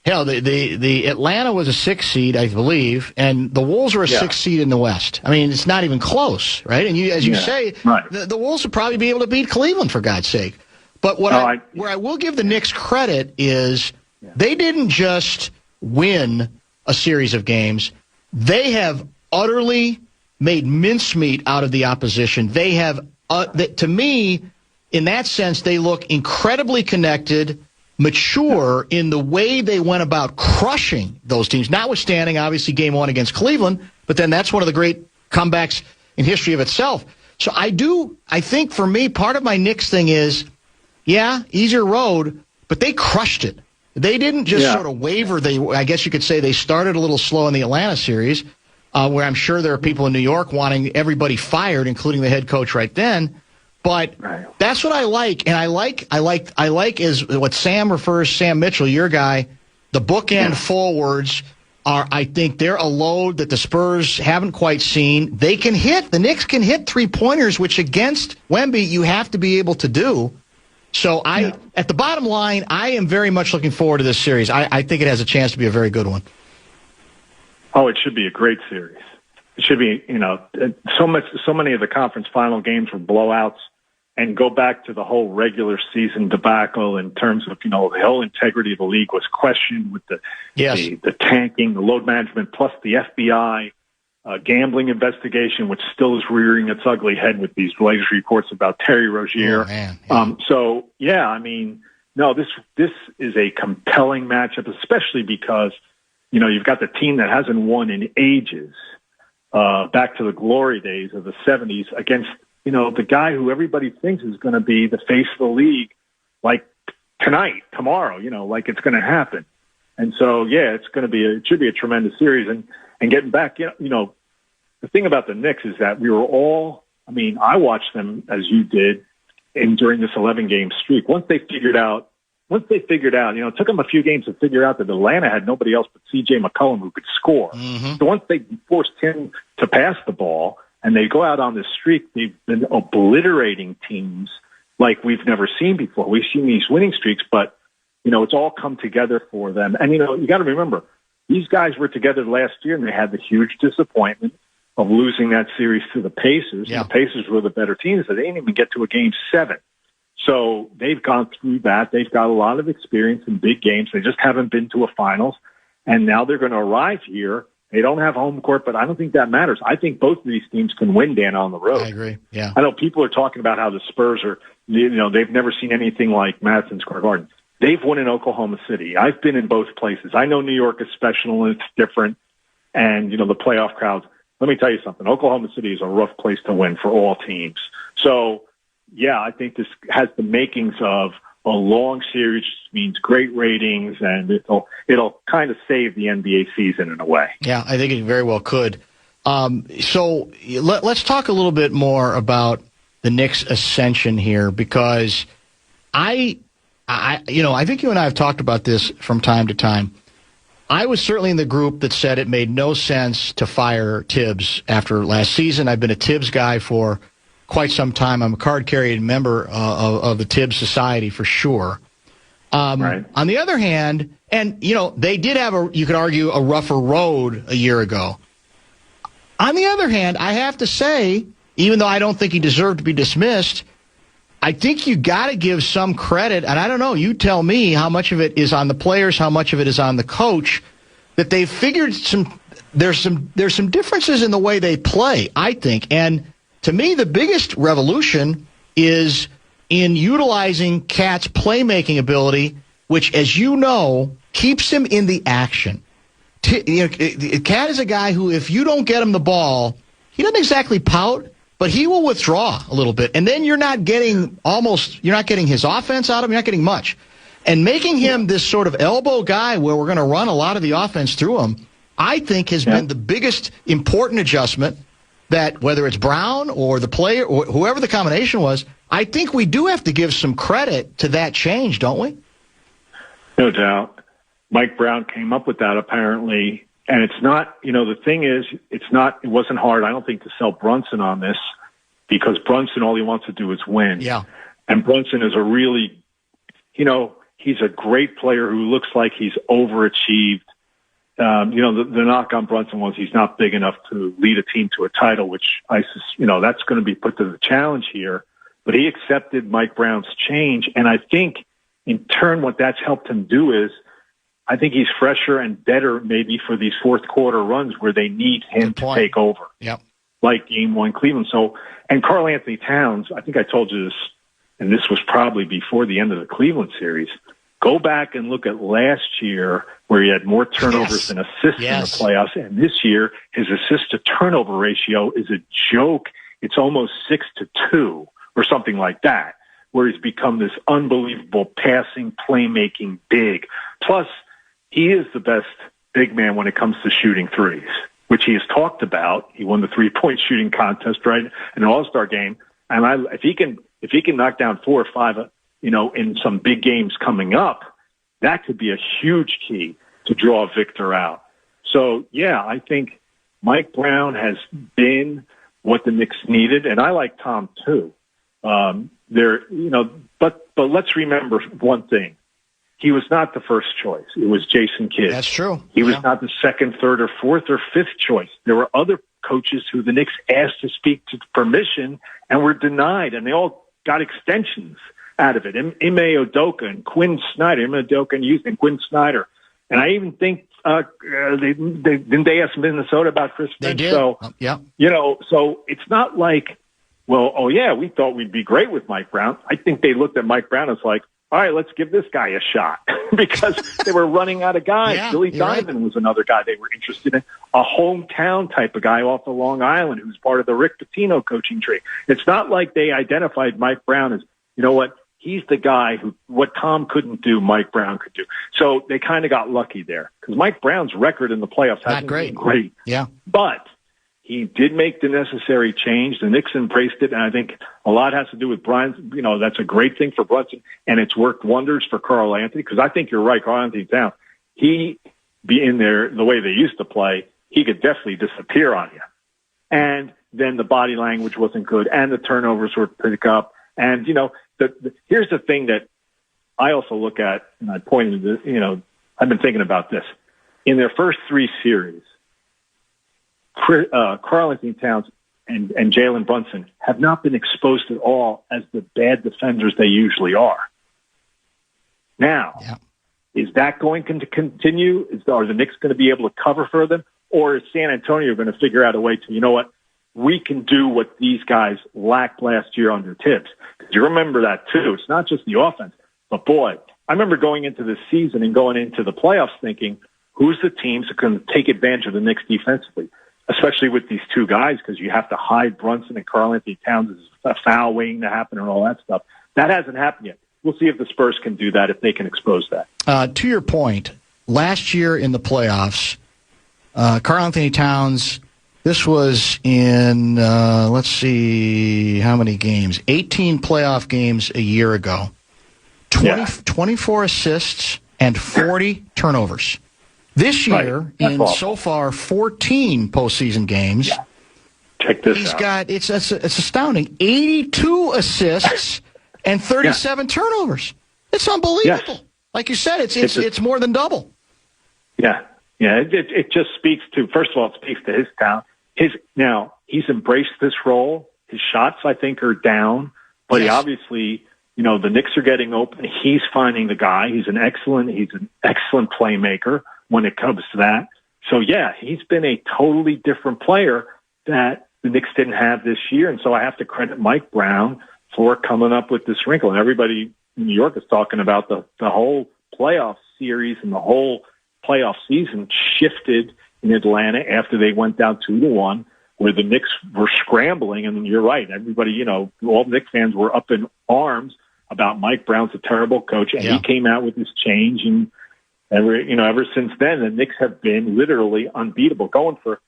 [SPEAKER 1] the Atlanta was a 6 seed, I believe, and the Wolves were a 6 seed in the West. I mean, it's not even close, right? And as you say, the Wolves will probably be able to beat Cleveland, for God's sake. But where I will give the Knicks credit is they didn't just win a series of games. They have utterly made mincemeat out of the opposition. They have, to me, in that sense, they look incredibly connected, mature in the way they went about crushing those teams, notwithstanding, obviously, Game 1 against Cleveland, but then that's one of the great comebacks in history of itself. So I think for me, part of my Knicks thing is, yeah, easier road, but they crushed it. They didn't just sort of waver. I guess you could say they started a little slow in the Atlanta series, where I'm sure there are people in New York wanting everybody fired, including the head coach right then. But that's what I like, and I like is what Sam Mitchell, your guy, the bookend forwards are. I think they're a load that the Spurs haven't quite seen. They can hit. The Knicks can hit 3-pointers, which against Wemby you have to be able to do. So at the bottom line, I am very much looking forward to this series. I think it has a chance to be a very good one.
[SPEAKER 6] Oh, it should be a great series. It should be, so many of the conference final games were blowouts. And go back to the whole regular season debacle in terms of, the whole integrity of the league was questioned with the tanking, the load management, plus the FBI gambling investigation, which still is rearing its ugly head with these latest reports about Terry Rozier.
[SPEAKER 1] Oh, man. Yeah.
[SPEAKER 6] This is a compelling matchup, especially because, you've got the team that hasn't won in ages, back to the glory days of the 70s against, the guy who everybody thinks is going to be the face of the league, like tomorrow, like it's going to happen. And so, it should be a tremendous series. And getting back, the thing about the Knicks is that we were all, I watched them as you did during this 11-game streak. Once they figured out, it took them a few games to figure out that Atlanta had nobody else but C.J. McCollum who could score. Mm-hmm. So once they forced him to pass the ball, and they go out on this streak, they've been obliterating teams like we've never seen before. We've seen these winning streaks, but, it's all come together for them. And, you got to remember, these guys were together last year, and they had the huge disappointment of losing that series to the Pacers. Yeah. And the Pacers were the better team, so they didn't even get to a Game 7. So they've gone through that. They've got a lot of experience in big games. They just haven't been to a finals, and now they're going to arrive here. They don't have home court, but I don't think that matters. I think both of these teams can win, Dan, on the road.
[SPEAKER 1] I agree, yeah.
[SPEAKER 6] I know people are talking about how the Spurs are, they've never seen anything like Madison Square Garden. They've won in Oklahoma City. I've been in both places. I know New York is special and it's different, and, the playoff crowds. Let me tell you something. Oklahoma City is a rough place to win for all teams. So, I think this has the makings of a long series, means great ratings, and it'll kind of save the NBA season in a way.
[SPEAKER 1] Yeah, I think it very well could. So let's talk a little bit more about the Knicks' ascension here, because I think you and I have talked about this from time to time. I was certainly in the group that said it made no sense to fire Tibbs after last season. I've been a Tibbs guy for quite some time. I'm a card-carrying member of the Tibbs Society for sure.
[SPEAKER 6] Right.
[SPEAKER 1] On the other hand, and, they did have you could argue, a rougher road a year ago. On the other hand, I have to say, even though I don't think he deserved to be dismissed, I think you got to give some credit, and I don't know, you tell me how much of it is on the players, how much of it is on the coach, that they've figured there's some differences in the way they play, I think. And to me, the biggest revolution is in utilizing Cat's playmaking ability, which, as you know, keeps him in the action. Cat is a guy who, if you don't get him the ball, he doesn't exactly pout, but he will withdraw a little bit. And then you're not getting his offense out of him. You're not getting much. And making him this sort of elbow guy where we're going to run a lot of the offense through him, I think has been the biggest important adjustment. That whether it's Brown or the player or whoever the combination was, I think we do have to give some credit to that change, don't we?
[SPEAKER 6] No doubt. Mike Brown came up with that apparently. And it's not, the thing is, it wasn't hard, I don't think, to sell Brunson on this, because Brunson, all he wants to do is win.
[SPEAKER 1] Yeah.
[SPEAKER 6] And Brunson is a really, he's a great player who looks like he's overachieved. The knock on Brunson was he's not big enough to lead a team to a title, which that's going to be put to the challenge here. But he accepted Mike Brown's change. And I think in turn, what that's helped him do is, I think he's fresher and better maybe for these fourth quarter runs where they need him to take over.
[SPEAKER 1] Yep.
[SPEAKER 6] like Game 1 Cleveland. So, and Karl Anthony Towns, I think I told you this, and this was probably before the end of the Cleveland series. Go back and look at last year where he had more turnovers than assists in the playoffs. And this year, his assist to turnover ratio is a joke. It's almost 6-2 or something like that, where he's become this unbelievable passing, playmaking big. Plus, he is the best big man when it comes to shooting threes, which he has talked about. He won the 3-point shooting contest, right, in an All-Star game. And if he can knock down 4 or 5, in some big games coming up, that could be a huge key to draw Victor out. So, yeah, I think Mike Brown has been what the Knicks needed, and I like Tom too. But let's remember one thing. He was not the first choice. It was Jason Kidd.
[SPEAKER 1] That's true.
[SPEAKER 6] He was not the second, third, or fourth, or fifth choice. There were other coaches who the Knicks asked to speak to permission and were denied, and they all got extensions out of it. Ime Udoka and Quinn Snyder. Ime Udoka and Quinn Snyder. And I even think didn't they ask Minnesota about Chris Finch?
[SPEAKER 1] They did.
[SPEAKER 6] So,
[SPEAKER 1] yeah.
[SPEAKER 6] So it's not like, we thought we'd be great with Mike Brown. I think they looked at Mike Brown as like, all right, let's give this guy a shot because they were running out of guys.
[SPEAKER 1] Yeah,
[SPEAKER 6] Billy Donovan was another guy they were interested in, a hometown type of guy off of Long Island who's part of the Rick Pitino coaching tree. It's not like they identified Mike Brown as, he's the guy who, what Tom couldn't do, Mike Brown could do. So they kind of got lucky there because Mike Brown's record in the playoffs hasn't been great.
[SPEAKER 1] Yeah.
[SPEAKER 6] But he did make the necessary change. The Knicks embraced it, and I think a lot has to do with Brunson. That's a great thing for Brunson, and it's worked wonders for Karl Anthony because I think you're right, Karl Anthony Towns. He be in there the way they used to play, he could definitely disappear on you. And then the body language wasn't good, and the turnovers were pick up. And, here's the thing that I also look at, and I pointed to this, I've been thinking about this. In their first 3 series, Karl Anthony Towns and Jalen Brunson have not been exposed at all as the bad defenders they usually are. Now, is that going to continue? Are the Knicks going to be able to cover for them? Or is San Antonio going to figure out a way to, we can do what these guys lacked last year under Tibbs? Because you remember that too. It's not just the offense. But boy, I remember going into this season and going into the playoffs thinking, who's the teams that can take advantage of the Knicks defensively? Especially with these 2 guys, because you have to hide Brunson and Karl Anthony Towns' a foul waiting to happen and all that stuff. That hasn't happened yet. We'll see if the Spurs can do that, if they can expose that.
[SPEAKER 1] To your point, last year in the playoffs, Karl Anthony Towns, this was in, let's see, how many games? 18 playoff games a year ago. 24 assists and 40 turnovers. This year, so far 14 postseason games,
[SPEAKER 6] check this out.
[SPEAKER 1] It's astounding, 82 assists and 37 turnovers. It's unbelievable.
[SPEAKER 6] Yes.
[SPEAKER 1] Like you said, it's more than double.
[SPEAKER 6] Yeah. It just speaks to, first of all, it speaks to his talent. Now he's embraced this role. His shots, I think, are down, but he obviously, the Knicks are getting open. He's finding the guy. He's an excellent playmaker when it comes to that. So, he's been a totally different player that the Knicks didn't have this year. And so I have to credit Mike Brown for coming up with this wrinkle. And everybody in New York is talking about the whole playoff series and the whole playoff season shifted in Atlanta after they went down 2-1, where the Knicks were scrambling. And you're right. Everybody, all the Knicks fans were up in arms about Mike Brown's a terrible coach. And he came out with this change, and ever since then, the Knicks have been literally unbeatable, going for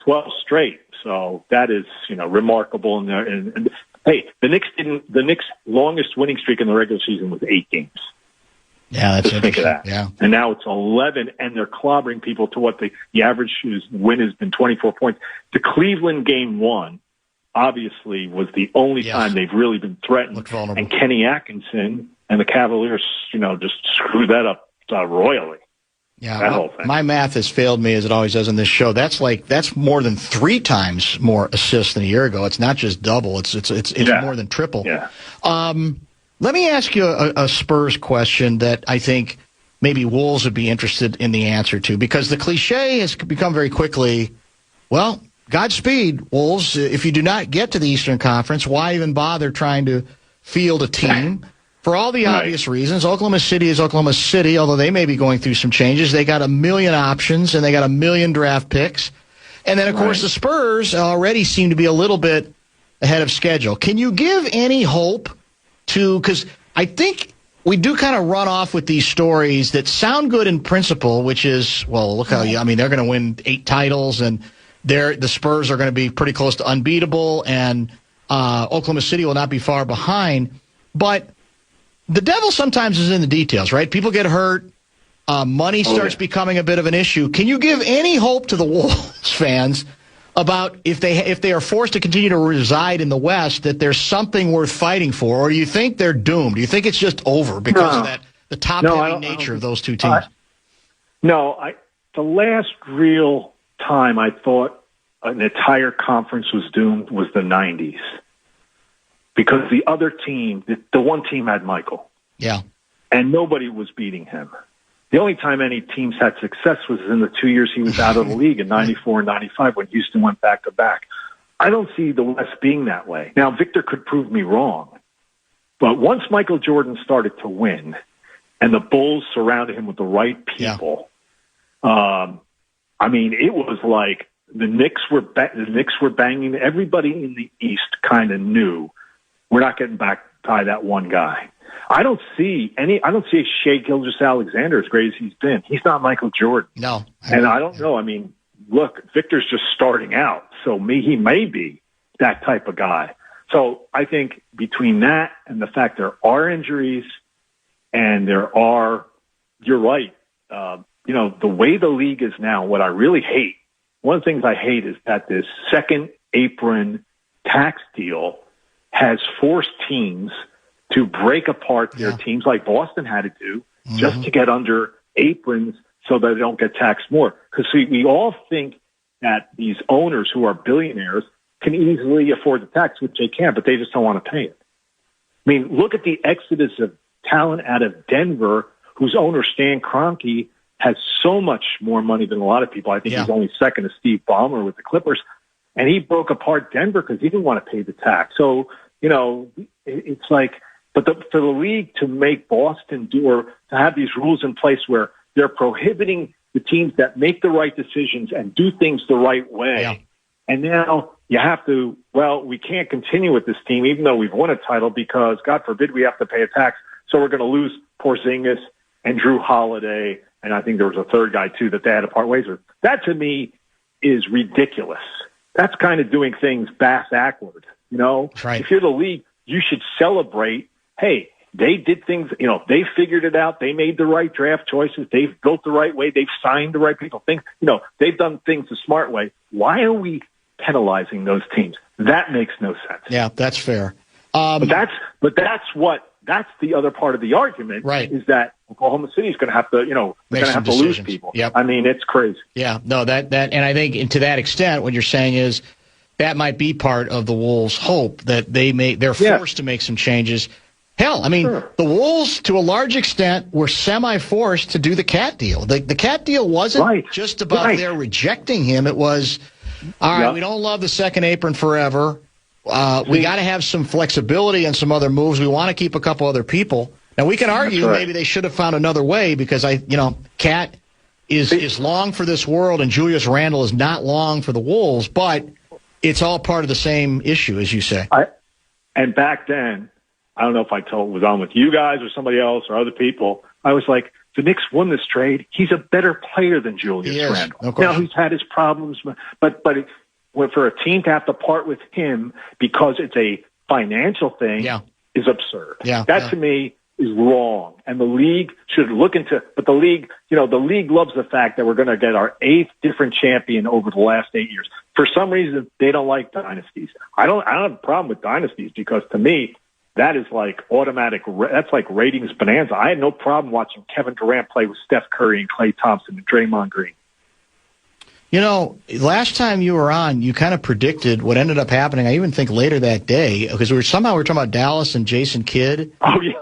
[SPEAKER 6] 12 straight. So that is, remarkable. And hey, the Knicks' longest winning streak in the regular season was 8 games.
[SPEAKER 1] Yeah, that's
[SPEAKER 6] Just think of that.
[SPEAKER 1] Yeah.
[SPEAKER 6] And now it's 11, and they're clobbering people to what the average win has been 24 points. The Cleveland game 1 obviously was the only time they've really been threatened. And Kenny Atkinson and the Cavaliers, just screwed that up royally.
[SPEAKER 1] Yeah,
[SPEAKER 6] that whole thing.
[SPEAKER 1] My math has failed me, as it always does in this show. That's more than 3 times more assists than a year ago. It's not just double. It's more than triple.
[SPEAKER 6] Yeah.
[SPEAKER 1] Let me ask you a Spurs question that I think maybe Wolves would be interested in the answer to, because the cliche has become very quickly, well, Godspeed, Wolves. If you do not get to the Eastern Conference, why even bother trying to field a team? For all the obvious reasons, Oklahoma City is Oklahoma City, although they may be going through some changes. They got 1 million options, and they got 1 million draft picks. And then, of course, the Spurs already seem to be a little bit ahead of schedule. Can you give any hope to – because I think we do kind of run off with these stories that sound good in principle, which is, well, look how – I mean, they're going to win 8 titles, and the Spurs are going to be pretty close to unbeatable, and Oklahoma City will not be far behind. But – the devil sometimes is in the details, right? People get hurt. Money starts becoming a bit of an issue. Can you give any hope to the Wolves fans about if they are forced to continue to reside in the West, that there's something worth fighting for? Or do you think they're doomed? Do you think it's just over because of the top-heavy nature of those two teams?
[SPEAKER 6] The last real time I thought an entire conference was doomed was the 90s. Because the other team, the one team had Michael.
[SPEAKER 1] Yeah.
[SPEAKER 6] And nobody was beating him. The only time any teams had success was in the 2 years he was out of the league in 94 and 95 when Houston went back-to-back. I don't see the West being that way. Now, Victor could prove me wrong. But once Michael Jordan started to win and the Bulls surrounded him with the right people, I mean, it was like the Knicks were banging. Everybody in the East kind of knew we're not getting back by that one guy. I don't see a Shea Gilgeous-Alexander as great as he's been. He's not Michael Jordan.
[SPEAKER 1] No.
[SPEAKER 6] And I don't know. I mean, look, Victor's just starting out, so he may be that type of guy. So I think between that and the fact there are injuries and you're right. The way the league is now, what I really hate, one of the things I hate is that this second apron tax deal has forced teams to break apart their teams like Boston had to do just to get under aprons so that they don't get taxed more. Because we all think that these owners who are billionaires can easily afford the tax, which they can, but they just don't want to pay it. I mean, look at the exodus of talent out of Denver, whose owner, Stan Kroenke, has so much more money than a lot of people. I think he's only second to Steve Ballmer with the Clippers. And he broke apart Denver because he didn't want to pay the tax. So, it's like, but for the league to make Boston do, or to have these rules in place where they're prohibiting the teams that make the right decisions and do things the right way. Yeah. And now you have to, we can't continue with this team, even though we've won a title, because God forbid we have to pay a tax. So we're going to lose Porzingis and Drew Holiday. And I think there was a third guy too that they had to part ways with. That to me is ridiculous. That's kind of doing things bass-backward, Right. If you're the league, you should celebrate, hey, they did things, they figured it out. They made the right draft choices. They've built the right way. They've signed the right people. They've done things the smart way. Why are we penalizing those teams? That makes no sense.
[SPEAKER 1] Yeah, that's fair.
[SPEAKER 6] But that's the other part of the argument,
[SPEAKER 1] right?
[SPEAKER 6] Is that Oklahoma City is going to have to, they're going to have to lose people.
[SPEAKER 1] Yep.
[SPEAKER 6] I mean, it's crazy.
[SPEAKER 1] Yeah, no, that, and I think to that extent, what you're saying is that might be part of the Wolves' hope that they're forced to make some changes. Hell, I mean, the Wolves, to a large extent, were semi-forced to do the Cat deal. The Cat deal wasn't just about their rejecting him. It was, all right, we don't love the second apron forever. We got to have some flexibility and some other moves. We want to keep a couple other people. Now, we can argue maybe they should have found another way because Cat is long for this world and Julius Randle is not long for the Wolves, but it's all part of the same issue, as you say.
[SPEAKER 6] And back then, I don't know if I was on with you guys or somebody else or other people. I was like, the Knicks won this trade. He's a better player than Julius Randle.
[SPEAKER 1] No
[SPEAKER 6] now, he's had his problems, but for a team to have to part with him because it's a financial thing is absurd. That to me is wrong. And the league should look into, but the league loves the fact that we're going to get our 8th different champion over the last 8 years. For some reason, they don't like dynasties. I don't have a problem with dynasties because to me, that is like automatic. That's like ratings bonanza. I had no problem watching Kevin Durant play with Steph Curry and Klay Thompson and Draymond Green.
[SPEAKER 1] Last time you were on, you kind of predicted what ended up happening. I even think later that day, because we were talking about Dallas and Jason Kidd.
[SPEAKER 6] Oh yeah,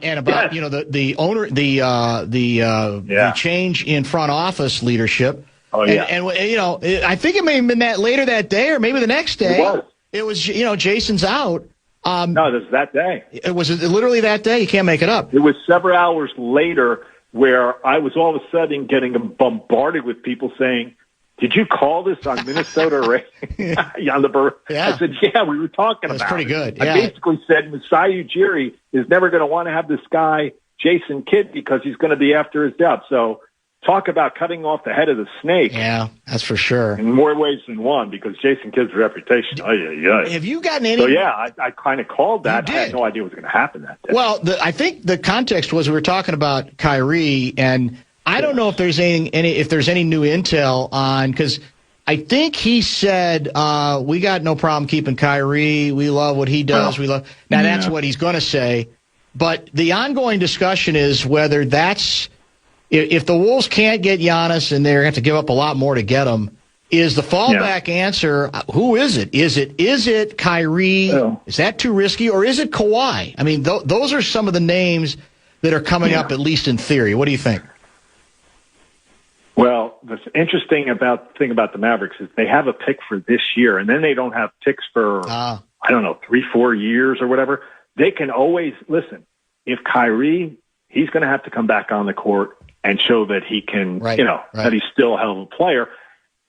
[SPEAKER 1] and about the owner, the change in front office leadership.
[SPEAKER 6] Oh, yeah.
[SPEAKER 1] And I think it may have been that later that day or maybe the next day.
[SPEAKER 6] It was.
[SPEAKER 1] Jason's out.
[SPEAKER 6] No, it was that day.
[SPEAKER 1] It was literally that day. You can't make it up.
[SPEAKER 6] It was several hours later where I was all of a sudden getting bombarded with people saying, "Did you call this on Minnesota Radio?" On the Barreiro.
[SPEAKER 1] Yeah.
[SPEAKER 6] I said, "Yeah, we were talking about it."
[SPEAKER 1] That's pretty good. Yeah.
[SPEAKER 6] I basically said Masai Ujiri is never going to want to have this guy, Jason Kidd, because he's going to be after his job. So talk about cutting off the head of the snake.
[SPEAKER 1] Yeah, that's for sure.
[SPEAKER 6] In more ways than one, because Jason Kidd's reputation.
[SPEAKER 1] Have you gotten any?
[SPEAKER 6] So, yeah, I kind of called that. I had no idea what was going to happen that day.
[SPEAKER 1] Well, I think the context was we were talking about Kyrie, and I don't know if there's any new intel on, because I think he said, we got no problem keeping Kyrie. We love what he does. That's what he's going to say. But the ongoing discussion is whether that's, if the Wolves can't get Giannis and they're going to have to give up a lot more to get him, is the fallback answer, who is it? Is it Kyrie? Oh. Is that too risky? Or is it Kawhi? I mean, those are some of the names that are coming up, at least in theory. What do you think?
[SPEAKER 6] Well, the interesting thing about the Mavericks is they have a pick for this year, and then they don't have picks for, 3-4 years or whatever. They can always, listen, if Kyrie, he's going to have to come back on the court and show that he can, that he's still a hell of a player.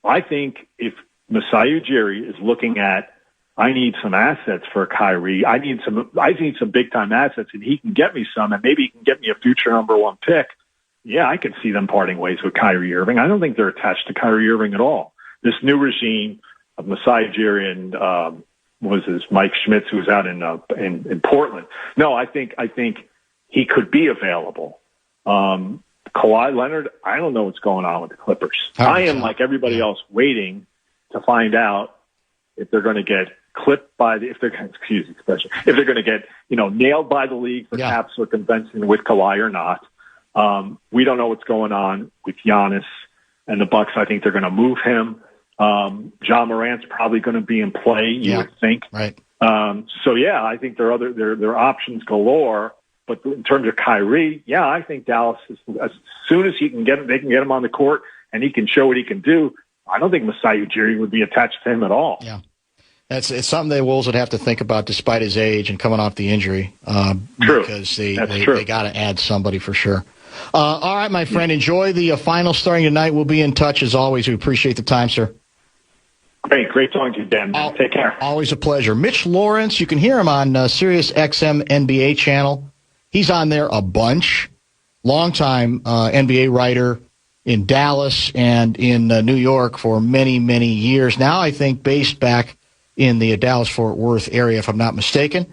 [SPEAKER 6] I think if Masai Ujiri is looking at, I need some assets for Kyrie, I need some big time assets, and he can get me some, and maybe he can get me a future number one pick. Yeah, I could see them parting ways with Kyrie Irving. I don't think they're attached to Kyrie Irving at all. This new regime of Masai Ujiri and Mike Schmitz, who was out in Portland. No, I think he could be available. Kawhi Leonard, I don't know what's going on with the Clippers. I am like everybody else waiting to find out if they're going to get clipped if they're going to get nailed by the league for cap circumvention with Kawhi or not. We don't know what's going on with Giannis and the Bucks. I think they're going to move him. John Morant's probably going to be in play, you would think.
[SPEAKER 1] Right.
[SPEAKER 6] I think there are options galore. But in terms of Kyrie, I think Dallas, as soon as they can get him on the court and he can show what he can do, I don't think Masai Ujiri would be attached to him at all.
[SPEAKER 1] Yeah. It's something the Wolves would have to think about despite his age and coming off the injury.
[SPEAKER 6] True.
[SPEAKER 1] Because they got to add somebody for sure. All right, my friend, enjoy the final starting tonight. We'll be in touch as always. We appreciate the time, sir.
[SPEAKER 6] Great talking to you, Dan. Take care.
[SPEAKER 1] Always a pleasure. Mitch Lawrence, you can hear him on Sirius XM NBA channel. He's on there a bunch. Longtime NBA writer in Dallas and in New York for many, many years. Now I think based back in the Dallas-Fort Worth area, if I'm not mistaken.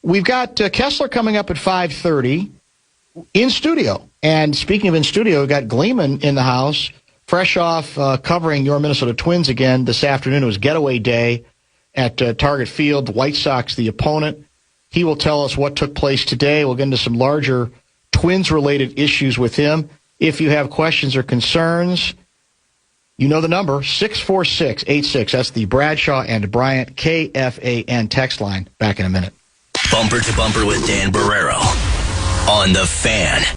[SPEAKER 1] We've got Kessler coming up at 5:30 in studio. And speaking of in studio, we've got Gleeman in the house, fresh off covering your Minnesota Twins again this afternoon. It was getaway day at Target Field. The White Sox, the opponent. He will tell us what took place today. We'll get into some larger Twins-related issues with him. If you have questions or concerns, you know the number, 646-86. That's the Bradshaw and Bryant KFAN text line. Back in a minute.
[SPEAKER 3] Bumper to Bumper with Dan Barreiro on the Fan.